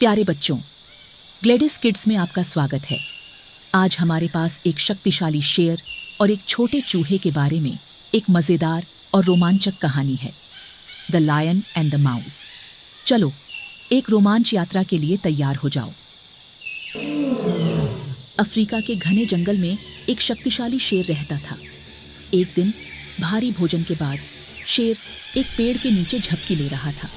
प्यारे बच्चों, Gladys kids में आपका स्वागत है। आज हमारे पास एक शक्तिशाली शेर और एक छोटे चूहे के बारे में एक मज़ेदार और रोमांचक कहानी है, the lion and the mouse. चलो, एक रोमांच यात्रा के लिए तैयार हो जाओ। अफ्रीका के घने जंगल में एक शक्तिशाली शेर रहता था। एक दिन भारी भोजन के बाद शेर एक पेड़ के नीचे झपकी ले रहा था।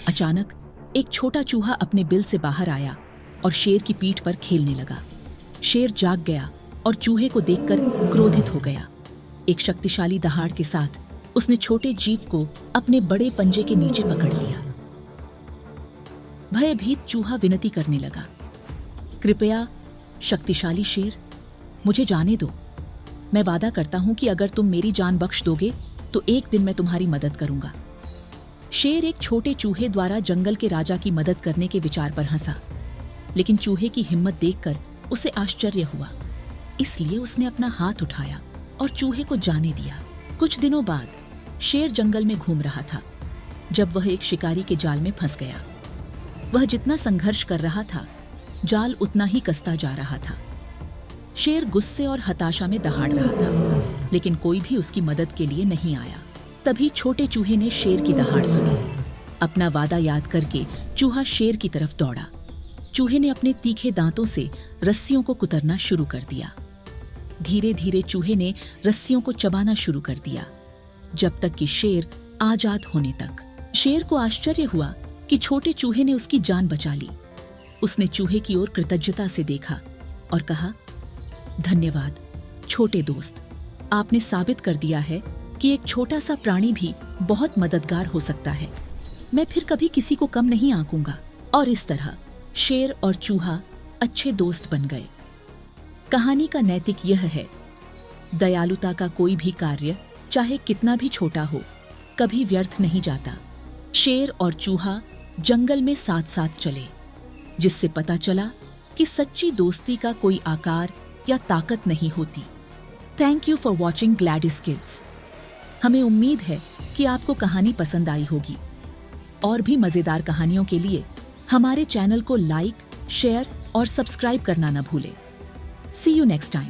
अचानक एक छोटा चूहा अपने बिल से बाहर आया और शेर की पीठ पर खेलने लगा। शेर जाग गया और चूहे को देखकर क्रोधित हो गया। एक शक्तिशाली दहाड़ के साथ उसने छोटे जीव को अपने बड़े पंजे के नीचे पकड़ लिया। भयभीत चूहा विनती करने लगा, कृपया शक्तिशाली शेर, मुझे जाने दो। मैं वादा करता हूं कि अगर तुम मेरी जान बख्श दोगे तो एक दिन मैं तुम्हारी मदद करूंगा। शेर एक छोटे चूहे द्वारा जंगल के राजा की मदद करने के विचार पर हंसा, लेकिन चूहे की हिम्मत देखकर उसे आश्चर्य हुआ। इसलिए उसने अपना हाथ उठाया और चूहे को जाने दिया। कुछ दिनों बाद शेर जंगल में घूम रहा था जब वह एक शिकारी के जाल में फंस गया। वह जितना संघर्ष कर रहा था, जाल उतना ही कसता जा रहा था। शेर गुस्से और हताशा में दहाड़ रहा था, लेकिन कोई भी उसकी मदद के लिए नहीं आया। तभी छोटे चूहे ने शेर की दहाड़ सुनी। अपना वादा याद करके चूहा शेर की तरफ दौड़ा। चूहे ने अपने तीखे दांतों से रस्सियों को कुतरना शुरू कर दिया। धीरे धीरे चूहे ने रस्सियों को चबाना शुरू कर दिया, जब तक कि शेर आजाद होने तक। शेर को आश्चर्य हुआ कि छोटे चूहे ने उसकी जान बचा ली। उसने चूहे की ओर कृतज्ञता से देखा और कहा, धन्यवाद छोटे दोस्त, आपने साबित कर दिया है कि एक छोटा सा प्राणी भी बहुत मददगार हो सकता है। मैं फिर कभी किसी को कम नहीं आंकूंगा। और इस तरह शेर और चूहा अच्छे दोस्त बन गए। कहानी का नैतिक यह है, दयालुता का कोई भी कार्य चाहे कितना भी छोटा हो, कभी व्यर्थ नहीं जाता। शेर और चूहा जंगल में साथ साथ चले, जिससे पता चला कि सच्ची दोस्ती का कोई आकार या ताकत नहीं होती। Thank you for watching Gladys kids. हमें उम्मीद है कि आपको कहानी पसंद आई होगी। और भी मजेदार कहानियों के लिए हमारे चैनल को लाइक, शेयर और सब्सक्राइब करना न भूलें। सी यू नेक्स्ट टाइम।